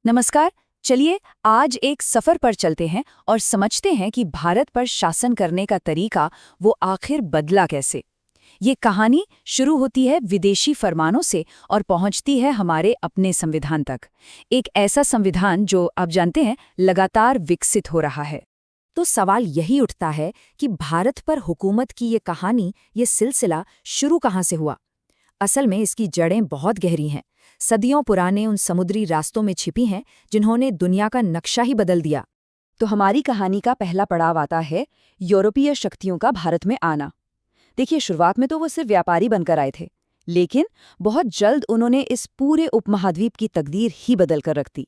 नमस्कार। चलिए आज एक सफर पर चलते हैं और समझते हैं कि भारत पर शासन करने का तरीका वो आखिर बदला कैसे। ये कहानी शुरू होती है विदेशी फरमानों से और पहुंचती है हमारे अपने संविधान तक। एक ऐसा संविधान जो आप जानते हैं लगातार विकसित हो रहा है। तो सवाल यही उठता है कि भारत पर हुकूमत की ये कहानी, ये सिलसिला शुरू कहाँ से हुआ। असल में इसकी जड़ें बहुत गहरी हैं। सदियों पुराने उन समुद्री रास्तों में छिपी हैं जिन्होंने दुनिया का नक्शा ही बदल दिया। तो हमारी कहानी का पहला पड़ाव आता है यूरोपीय शक्तियों का भारत में आना। देखिए, शुरुआत में तो वो सिर्फ व्यापारी बनकर आए थे, लेकिन बहुत जल्द उन्होंने इस पूरे उपमहाद्वीप की तकदीर ही बदल कर रख दी।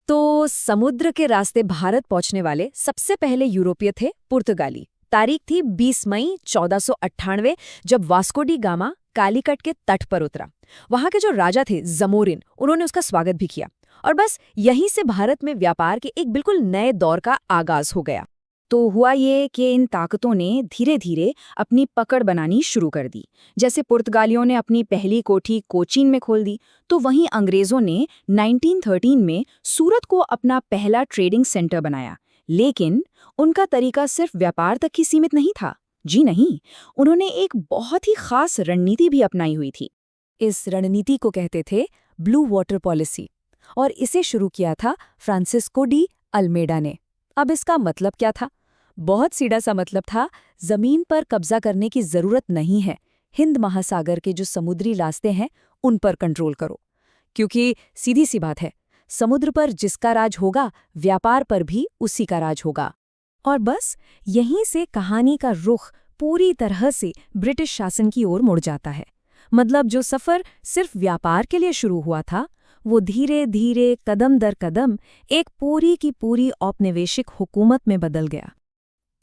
तो समुद्र के रास्ते भारत पहुंचने वाले सबसे पहले यूरोपीय थे पुर्तगाली। तारीख थी 20 मई 1498, जब वास्को डी गामा कालीकट के तट पर उतरा। वहां के जो राजा थे जमोरिन, उन्होंने उसका स्वागत भी किया। और बस यहीं से भारत में व्यापार के एक बिल्कुल नए दौर का आगाज हो गया। तो हुआ ये कि इन ताकतों ने धीरे धीरे अपनी पकड़ बनानी शुरू कर दी। जैसे पुर्तगालियों ने अपनी पहली कोठी कोचीन में खोल दी, तो वहीं अंग्रेजों ने 1913 में सूरत को अपना पहला ट्रेडिंग सेंटर बनाया। लेकिन उनका तरीका सिर्फ व्यापार तक ही सीमित नहीं था। जी नहीं, उन्होंने एक बहुत ही खास रणनीति भी अपनाई हुई थी। इस रणनीति को कहते थे ब्लू वाटर पॉलिसी, और इसे शुरू किया था फ्रांसिस्को डी अल्मेडा ने। अब इसका मतलब क्या था? बहुत सीधा सा मतलब था, जमीन पर कब्जा करने की जरूरत नहीं है। हिंद महासागर के जो समुद्री रास्ते हैं उन पर कंट्रोल करो। क्योंकि सीधी सी बात है, समुद्र पर जिसका राज होगा, व्यापार पर भी उसी का राज होगा। और बस यहीं से कहानी का रुख पूरी तरह से ब्रिटिश शासन की ओर मुड़ जाता है। मतलब जो सफर सिर्फ व्यापार के लिए शुरू हुआ था, वो धीरे धीरे कदम दर कदम एक पूरी की पूरी औपनिवेशिक हुकूमत में बदल गया।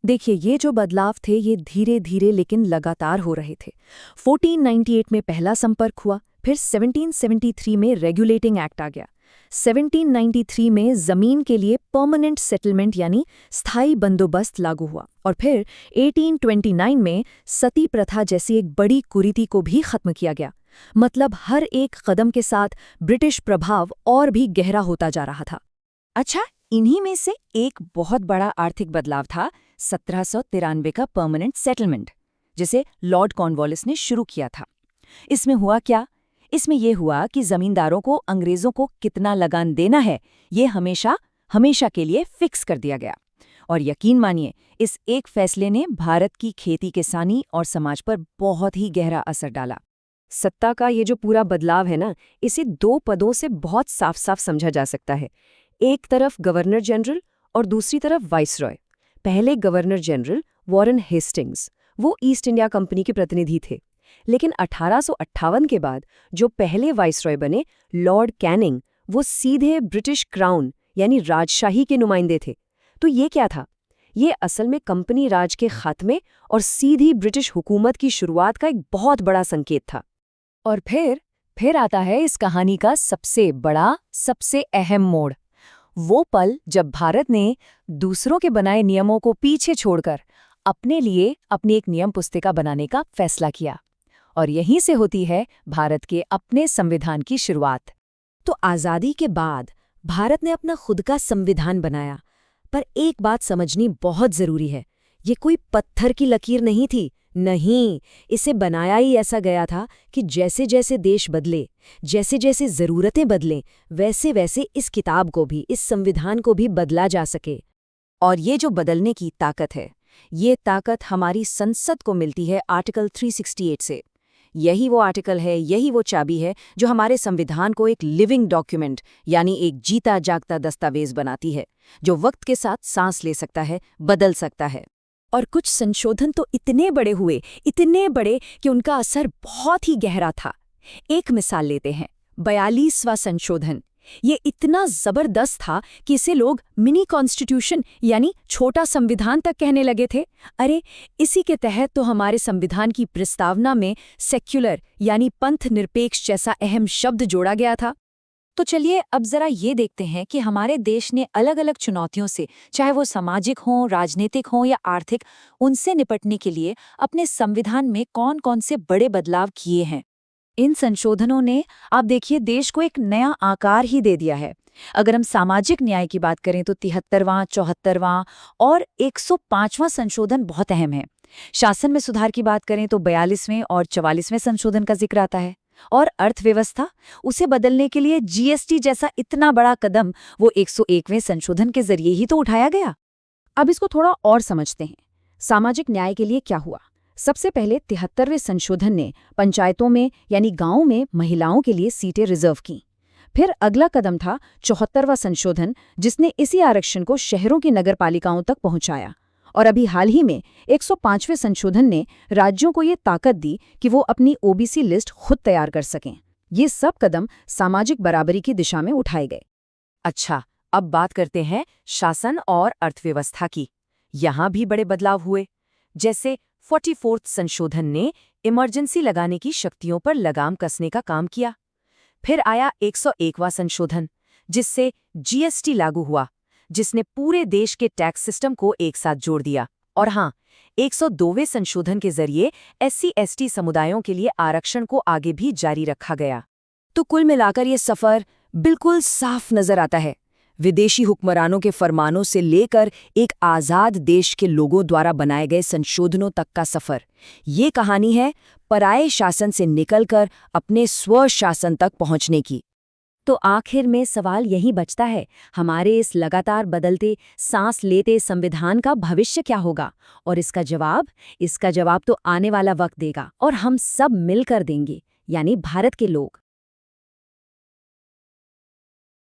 देखिए, ये जो बदलाव थे ये धीरे धीरे लेकिन लगातार हो रहे थे। 1498 में पहला संपर्क हुआ, फिर 1773 में रेगुलेटिंग एक्ट आ गया। 1793 में जमीन के लिए परमानेंट सेटलमेंट यानी स्थायी बंदोबस्त लागू हुआ, और फिर 1829 में सती प्रथा जैसी एक बड़ी कुरीति को भी खत्म किया गया। मतलब हर एक कदम के साथ ब्रिटिश प्रभाव और भी गहरा होता जा रहा था। अच्छा, इन्हीं में से एक बहुत बड़ा आर्थिक बदलाव था 1793 का परमानेंट सेटलमेंट, जिसे लॉर्ड कॉर्नवालिस ने शुरू किया था। इसमें हुआ क्या? इसमें यह हुआ कि जमींदारों को अंग्रेजों को कितना लगान देना है, ये हमेशा हमेशा के लिए फिक्स कर दिया गया। और यकीन मानिए, इस एक फैसले ने भारत की खेती, किसानी और समाज पर बहुत ही गहरा असर डाला। सत्ता का ये जो पूरा बदलाव है ना, इसे दो पदों से बहुत साफ साफ समझा जा सकता है। एक तरफ गवर्नर जनरल और दूसरी तरफ वाइसरॉय। पहले गवर्नर जनरल वॉरेन हेस्टिंग्स, वो ईस्ट इंडिया कंपनी के प्रतिनिधि थे। लेकिन 1858 के बाद जो पहले वाइसरॉय बने, लॉर्ड कैनिंग, वो सीधे ब्रिटिश क्राउन यानी राजशाही के नुमाइंदे थे। तो ये क्या था? ये असल में कंपनी राज के खात्मे और सीधी ब्रिटिश हुकूमत की शुरुआत का एक बहुत बड़ा संकेत था। और फिर आता है इस कहानी का सबसे बड़ा, सबसे अहम मोड़। वो पल जब भारत ने दूसरों के बनाए नियमों को पीछे छोड़कर अपने लिए अपनी एक नियम पुस्तिका बनाने का फैसला किया। और यहीं से होती है भारत के अपने संविधान की शुरुआत। तो आज़ादी के बाद भारत ने अपना खुद का संविधान बनाया। पर एक बात समझनी बहुत जरूरी है, ये कोई पत्थर की लकीर नहीं थी। नहीं, इसे बनाया ही ऐसा गया था कि जैसे जैसे देश बदले, जैसे जैसे ज़रूरतें बदलें, वैसे वैसे इस किताब को भी, इस संविधान को भी बदला जा सके। और ये जो बदलने की ताकत है, ये ताकत हमारी संसद को मिलती है आर्टिकल 368 से। यही वो आर्टिकल है, यही वो चाबी है जो हमारे संविधान को एक लिविंग डॉक्यूमेंट यानी एक जीता जागता दस्तावेज बनाती है, जो वक्त के साथ सांस ले सकता है, बदल सकता है। और कुछ संशोधन तो इतने बड़े हुए, इतने बड़े कि उनका असर बहुत ही गहरा था। एक मिसाल लेते हैं, 42वां संशोधन। ये इतना जबरदस्त था कि इसे लोग मिनी कॉन्स्टिट्यूशन यानी छोटा संविधान तक कहने लगे थे। अरे, इसी के तहत तो हमारे संविधान की प्रस्तावना में सेक्युलर यानी पंथ निरपेक्ष जैसा अहम शब्द जोड़ा गया था। तो चलिए अब जरा ये देखते हैं कि हमारे देश ने अलग अलग चुनौतियों से, चाहे वो सामाजिक हों, राजनीतिक हों या आर्थिक, उनसे निपटने के लिए अपने संविधान में कौन कौन से बड़े बदलाव किए हैं। इन संशोधनों ने, आप देखिए, देश को एक नया आकार ही दे दिया है। अगर हम सामाजिक न्याय की बात करें तो 73वां, 74वां और 105वां संशोधन बहुत अहम है। शासन में सुधार की बात करें तो 42वें और 44वें संशोधन का जिक्र आता है। और अर्थव्यवस्था, उसे बदलने के लिए जीएसटी जैसा इतना बड़ा कदम वो 101वें संशोधन के जरिए ही तो उठाया गया। अब इसको थोड़ा और समझते हैं। सामाजिक न्याय के लिए क्या हुआ? सबसे पहले 73वें संशोधन ने पंचायतों में यानी गांवों में महिलाओं के लिए सीटें रिजर्व की। फिर अगला कदम था 74वां संशोधन, जिसने इसी आरक्षण को शहरों की नगरपालिकाओं तक पहुंचाया। और अभी हाल ही में 105वें संशोधन ने राज्यों को ये ताकत दी कि वो अपनी ओबीसी लिस्ट खुद तैयार कर सकें। ये सब कदम सामाजिक बराबरी की दिशा में उठाए गए। अच्छा, अब बात करते हैं शासन और अर्थव्यवस्था की। यहाँ भी बड़े बदलाव हुए। जैसे 44th संशोधन ने इमरजेंसी लगाने की शक्तियों पर लगाम कसने का काम किया। फिर आया 101वां संशोधन, जिससे जीएसटी लागू हुआ, जिसने पूरे देश के टैक्स सिस्टम को एक साथ जोड़ दिया। और हाँ, 102वें संशोधन के जरिए SC/ST समुदायों के लिए आरक्षण को आगे भी जारी रखा गया। तो कुल मिलाकर ये सफर बिल्कुल साफ नजर आता है। विदेशी हुक्मरानों के फरमानों से लेकर एक आज़ाद देश के लोगों द्वारा बनाए गए संशोधनों तक का सफर। ये कहानी है पराये शासन से निकलकर अपने स्व शासन तक पहुंचने की। तो आखिर में सवाल यही बचता है, हमारे इस लगातार बदलते, सांस लेते संविधान का भविष्य क्या होगा? और इसका जवाब तो आने वाला वक्त देगा, और हम सब मिलकर देंगे, यानी भारत के लोग।